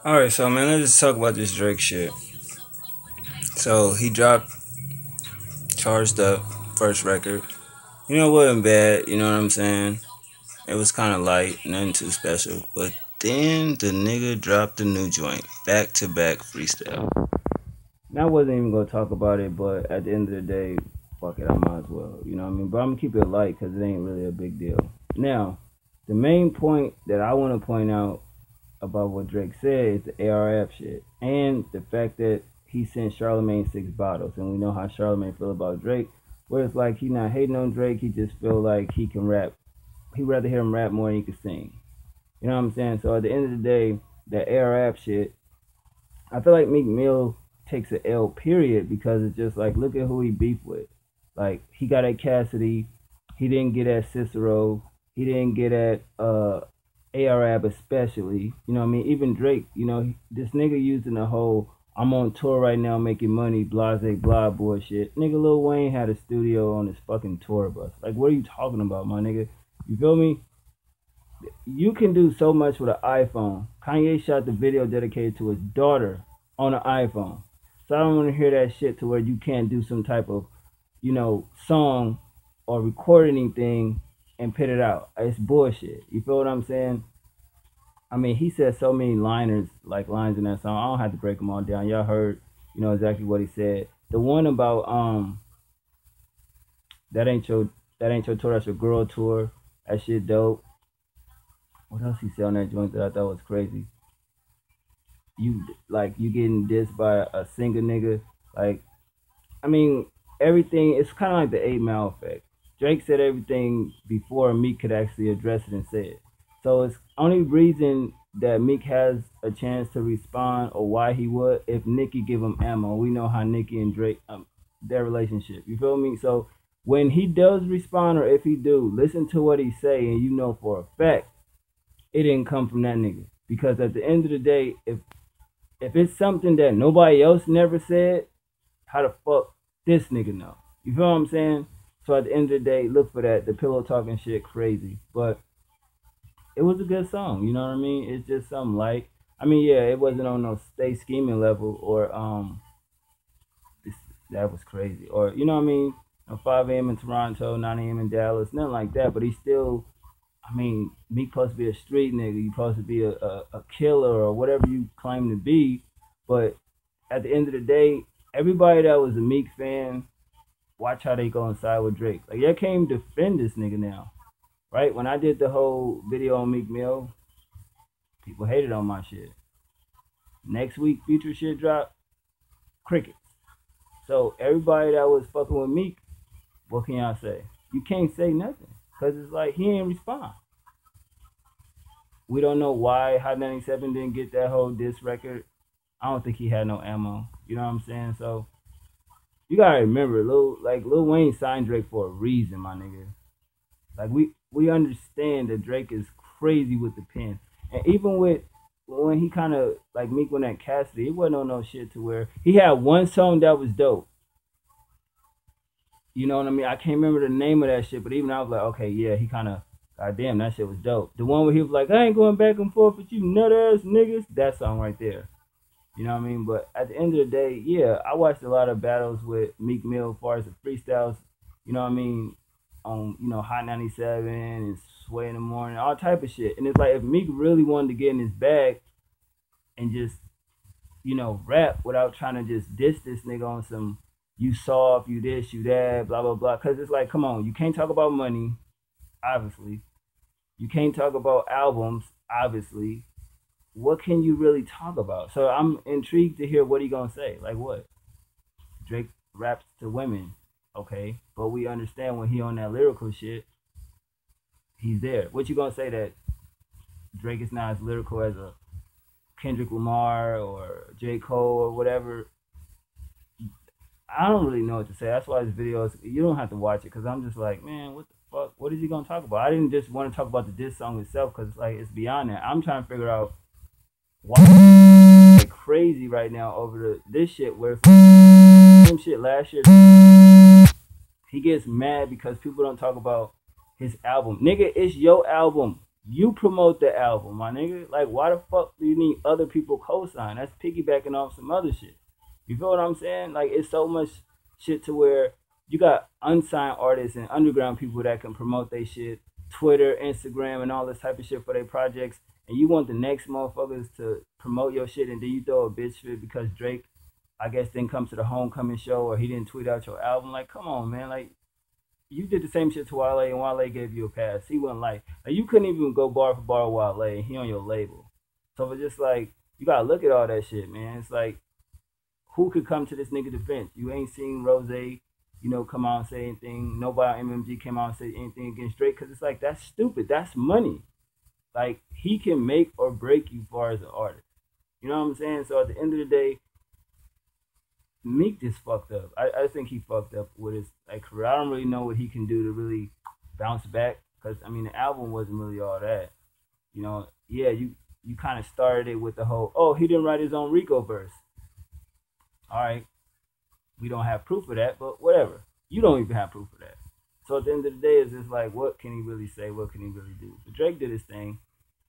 Alright, so man, let's just talk about this Drake shit. So he dropped Charged Up, first record. It wasn't bad, you know what I'm saying? It was kind of light, nothing too special. But then the nigga dropped a new joint, Back2Back Freestyle. Now, I wasn't even gonna talk about it, but at the end of the day, fuck it, I might as well. You know what I mean? But I'm gonna keep it light because it ain't really a big deal. Now, the main point that I want to point out about what Drake said is the ARF shit. And the fact that he sent Charlemagne 6 bottles. And we know how Charlemagne feel about Drake. Where it's like he not hating on Drake, he just feel like he can rap. He'd rather hear him rap more than he can sing. You know what I'm saying? So at the end of the day, that ARF shit, I feel like Meek Mill takes an L period because it's just like, look at who he beefed with. Like, he got at Cassidy. He didn't get at Cicero. He didn't get at ARAB especially. You know what I mean? Even Drake, this nigga using the whole I'm on tour right now making money, blase blah bullshit. Nigga, Lil Wayne had a studio on his fucking tour bus. Like, what are you talking about, my nigga? You feel me? You can do so much with an iPhone. Kanye shot the video dedicated to his daughter on an iPhone. So I don't want to hear that shit to where you can't do some type of, song or record anything and put it out. It's bullshit. You feel what I'm saying? I mean, he said so many lines in that song. I don't have to break them all down. Y'all heard, exactly what he said. The one about that ain't your tour, that's your girl tour. That shit dope. What else he said on that joint that I thought was crazy? You getting dissed by a single nigga. Like, I mean, everything. It's kind of like the 8 Mile effect. Drake said everything before Meek could actually address it and say it. So it's only reason that Meek has a chance to respond or why he would if Nicki give him ammo. We know how Nicki and Drake, their relationship. You feel me? So when he does respond or if he do, listen to what he say and you know for a fact it didn't come from that nigga. Because at the end of the day, if it's something that nobody else never said, how the fuck this nigga know? You feel what I'm saying? So at the end of the day, look for that. The pillow talking shit crazy. But it was a good song, you know what I mean? It's just something like, I mean, yeah, it wasn't on no stay scheming level or that was crazy. Or, you know what I mean? 5 a.m. in Toronto, 9 a.m. in Dallas, nothing like that. But he still, I mean, Meek supposed to be a street nigga. You supposed to be a killer or whatever you claim to be. But at the end of the day, everybody that was a Meek fan, watch how they go inside with Drake. Like, y'all can't even defend this nigga now. Right? When I did the whole video on Meek Mill, people hated on my shit. Next week, Future shit drop, crickets. So everybody that was fucking with Meek, what can y'all say? You can't say nothing. Because it's like, he ain't respond. We don't know why Hot 97 didn't get that whole diss record. I don't think he had no ammo. You know what I'm saying? So, you gotta remember, Lil Wayne signed Drake for a reason, my nigga. Like, we understand that Drake is crazy with the pen. And even with, when he kind of, like, Meek went at Cassidy, it wasn't on no shit to where, he had one song that was dope. You know what I mean? I can't remember the name of that shit, but even I was like, okay, yeah, he kind of, goddamn, that shit was dope. The one where he was like, I ain't going back and forth with you nut ass niggas, that song right there. You know what I mean? But at the end of the day, yeah, I watched a lot of battles with Meek Mill as far as the freestyles, you know what I mean, on, Hot 97 and Sway in the Morning, all type of shit. And it's like, if Meek really wanted to get in his bag and just, rap without trying to just diss this nigga on some, you soft, you this, you that, blah, blah, blah. Because it's like, come on, you can't talk about money, obviously. You can't talk about albums, obviously. What can you really talk about? So I'm intrigued to hear what he gonna say. Like what? Drake raps to women, okay, but we understand when he on that lyrical shit, he's there. What you gonna say that Drake is not as lyrical as a Kendrick Lamar or J. Cole or whatever? I don't really know what to say. That's why this video, you don't have to watch it because I'm just like, man, what the fuck? What is he gonna talk about? I didn't just want to talk about the diss song itself because it's beyond that. I'm trying to figure out why crazy right now over this shit where same shit last year he gets mad because people don't talk about his album. Nigga, it's your album. You promote the album, my nigga. Like, why the fuck do you need other people co-sign? That's piggybacking off some other shit. You feel what I'm saying? Like, it's so much shit to where you got unsigned artists and underground people that can promote their shit, Twitter, Instagram, and all this type of shit for their projects. And you want the next motherfuckers to promote your shit, and then you throw a bitch fit because Drake, I guess, didn't come to the homecoming show or he didn't tweet out your album. Like, come on, man. Like, you did the same shit to Wale, and Wale gave you a pass. He wasn't like you couldn't even go bar for bar with Wale, and he on your label. So it's just like you gotta look at all that shit, man. It's like who could come to this nigga defense? You ain't seen Rose, come out and say anything. Nobody on MMG came out and say anything against Drake because it's like that's stupid. That's money. Like he can make or break you far as an artist. You know what I'm saying? So at the end of the day, Meek just fucked up. I think he fucked up with his career. I don't really know what he can do to really bounce back because I mean the album wasn't really all that. Yeah, you kind of started it with the whole he didn't write his own Rico verse. All right, we don't have proof of that, but whatever. You don't even have proof of that. So at the end of the day, it's just like, what can he really say? What can he really do? But Drake did his thing.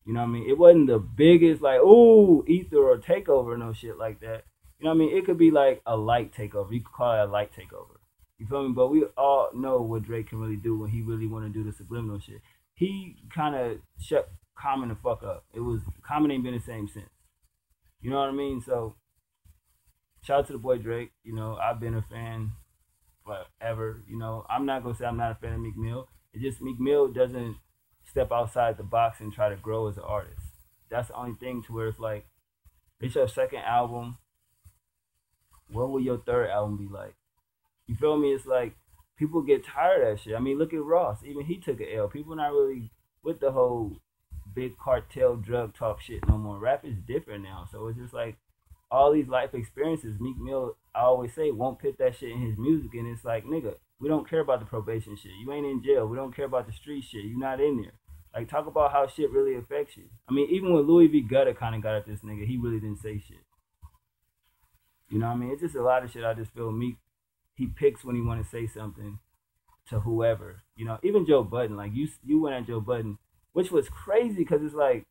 You know what I mean? It wasn't the biggest like, ether or takeover, no shit like that. You know what I mean? It could be like a light takeover. You could call it a light takeover. You feel me? But we all know what Drake can really do when he really want to do the subliminal shit. He kind of shut Common the fuck up. Common ain't been the same since. You know what I mean? So shout out to the boy Drake. I've been a fan forever. I'm not gonna say I'm not a fan of Meek Mill. It's just Meek Mill doesn't step outside the box and try to grow as an artist. That's the only thing to where it's like, it's your second album. What will your third album be like? You feel me? It's like people get tired of that shit. I mean, look at Ross. Even he took an L. People not really with the whole big cartel drug talk shit no more. Rap is different now. So it's just like all these life experiences, Meek Mill, I always say, won't put that shit in his music. And it's like, nigga, we don't care about the probation shit. You ain't in jail. We don't care about the street shit. You not in there. Like, talk about how shit really affects you. I mean, even when Louis V. Gutta kind of got at this nigga, he really didn't say shit. You know what I mean? It's just a lot of shit I just feel Meek, he picks when he want to say something to whoever. Even Joe Budden. Like, you went at Joe Budden, which was crazy because it's like,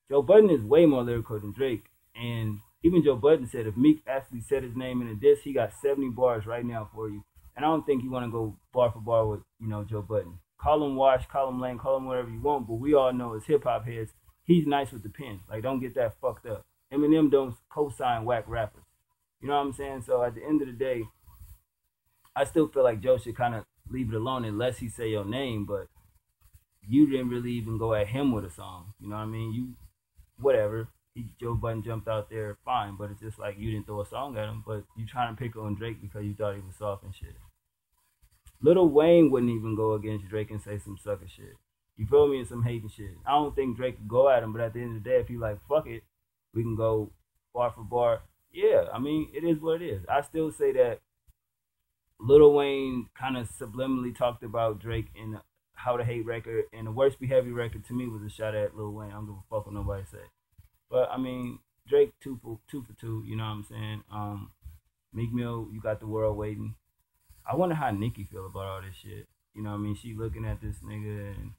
Joe Budden is way more lyrical than Drake. And even Joe Budden said if Meek actually said his name in a diss, he got 70 bars right now for you. And I don't think you want to go bar for bar with, Joe Budden. Call him Wash, call him Lane, call him whatever you want, but we all know as hip-hop heads, he's nice with the pen. Like, don't get that fucked up. Eminem don't co-sign whack rappers. You know what I'm saying? So at the end of the day, I still feel like Joe should kind of leave it alone unless he say your name, but you didn't really even go at him with a song. You know what I mean? Whatever. Joe Budden jumped out there, fine, but it's just like you didn't throw a song at him, but you trying to pick on Drake because you thought he was soft and shit. Lil Wayne wouldn't even go against Drake and say some sucker shit. You feel me? And some hating shit. I don't think Drake could go at him, but at the end of the day, if he like, fuck it, we can go bar for bar. Yeah, I mean, it is what it is. I still say that Lil Wayne kind of subliminally talked about Drake in How to Hate record, and the Worst Behavior record to me was a shot at Lil Wayne. I don't give a fuck what nobody say. But I mean, Drake two for two. You know what I'm saying? Meek Mill, you got the world waiting. I wonder how Nicki feel about all this shit. You know what I mean? She looking at this nigga and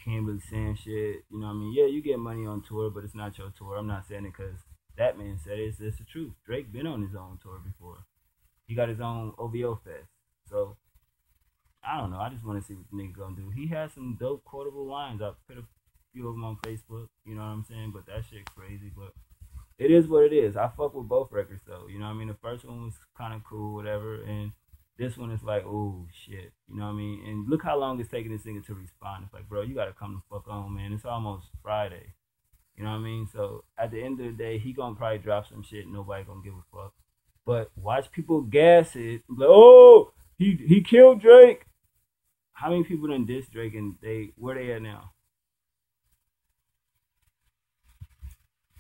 can't really saying shit. You know what I mean? Yeah, you get money on tour, but it's not your tour. I'm not saying it because that man said it. It's the truth. Drake been on his own tour before. He got his own OVO fest. So I don't know. I just want to see what the nigga gonna do. He has some dope quotable lines. I put a few of them on Facebook. You know what I'm saying? But that shit crazy. But it is what it is. I fuck with both records though. You know what I mean? The first one was kind of cool, whatever, and this one is like, oh shit. You know what I mean? And look how long it's taking this nigga to respond. It's like, bro, you gotta come the fuck on, man. It's almost Friday. You know what I mean? So at the end of the day, he gonna probably drop some shit. Nobody gonna give a fuck. But watch people gas it. Like, oh, he killed Drake. How many people done diss Drake and where they at now?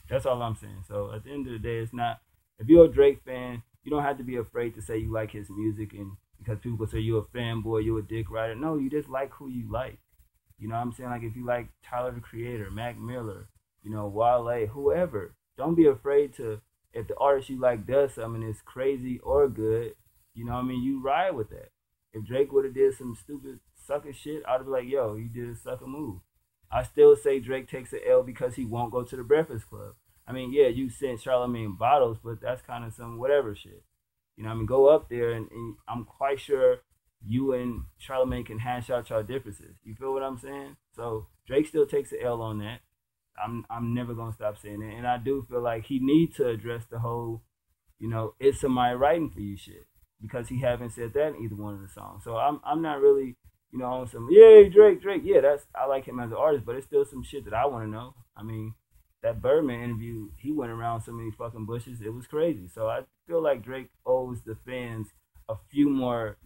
That's all I'm saying. So at the end of the day, it's not, if you're a Drake fan, you don't have to be afraid to say you like his music, and because people say you're a fanboy, you're a dick rider. No, you just like who you like. You know what I'm saying? Like if you like Tyler the Creator, Mac Miller, Wale, whoever, don't be afraid to, if the artist you like does something that's crazy or good, you know what I mean, you ride with that. If Drake would have did some stupid sucker shit, I'd be like, yo, you did a sucker move. I still say Drake takes an L because he won't go to the Breakfast Club. I mean, yeah, you sent Charlamagne bottles, but that's kind of some whatever shit. You know, what I mean, go up there, and I'm quite sure you and Charlamagne can hash out your differences. You feel what I'm saying? So Drake still takes an L on that. I'm never gonna stop saying that, and I do feel like he needs to address the whole, it's somebody writing for you shit, because he haven't said that in either one of the songs. So I'm not really, on some yay Drake. Yeah, that's I like him as an artist, but it's still some shit that I want to know. I mean, that Birdman interview, he went around so many fucking bushes, it was crazy. So I feel like Drake owes the fans a few more,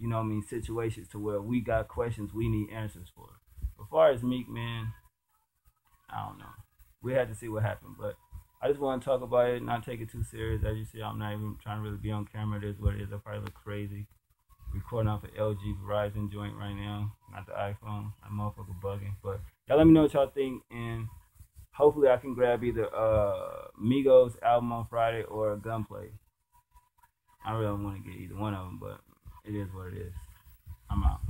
situations to where we got questions we need answers for. As far as Meek, man, I don't know. We had to see what happened, but I just want to talk about it, not take it too serious. As you see, I'm not even trying to really be on camera. It is what it is. I probably look crazy. Recording off an LG Verizon joint right now, not the iPhone. That motherfucker bugging. But y'all let me know what y'all think, and hopefully I can grab either Migos album on Friday or Gunplay. I really don't want to get either one of them, but it is what it is. I'm out.